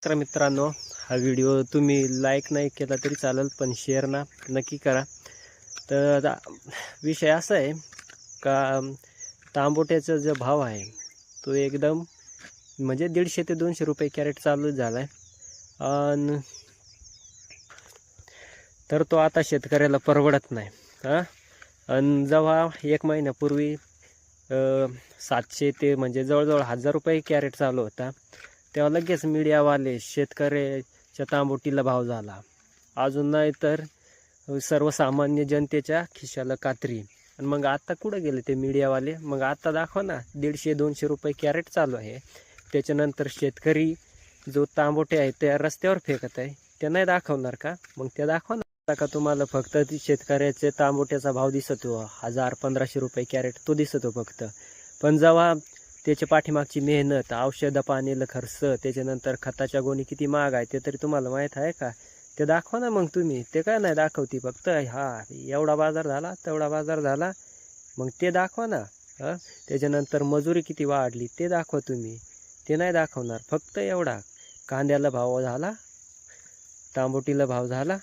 तर मित्रांनो, हा व्हिडिओ तुम्ही लाईक नाही केला तरी चालेल, पण शेअर नक्की करा. तर आता विषय असा आहे का तांबोट्याचा जो भाव आहे तो एकदम म्हणजे 150 ते 200 रुपये कॅरेट चालू झाला आहे. आणि तर तो आता शेतकऱ्याला परवडत नाही. आणि जेव्हा 1 महिन्यापूर्वी 700 ते म्हणजे जवळजवळ 1000 रुपये कॅरेट चालू होता, तेव्हा लगेच मीडियावाले शेतकऱ्याच्या तांबोटीला भाव झाला. अजून नाही तर सर्वसामान्य जनतेच्या खिशाला कात्री. आणि मग आता कुठं गेले ते मीडियावाले? मग आता दाखवा ना, 150-200 रुपये कॅरेट चालू आहे. त्याच्यानंतर शेतकरी जो तांबोटे आहे त्या रस्त्यावर फेकत आहे, ते नाही दाखवणार का? मग ते दाखवा ना. का तुम्हाला फक्त ती शेतकऱ्याचे तांबोट्याचा भाव दिसतो 1000-1500 रुपये कॅरेट, तो दिसतो फक्त. पण जेव्हा त्याच्या पाठीमागची मेहनत, औषध पाण्याला खर्च, त्याच्यानंतर खताच्या गोणी किती महाग आहे ते तरी तुम्हाला माहीत आहे का? ते दाखवा ना मग तुम्ही. ते काय नाही दाखवती, फक्त एवढा बाजार झाला, तेवढा बाजार झाला, मग ते दाखवा ना. त्याच्यानंतर मजुरी किती वाढली ते दाखवा तुम्ही. ते नाही दाखवणार. फक्त एवढा कांद्याला भाव झाला, तांबोटीला भाव झाला,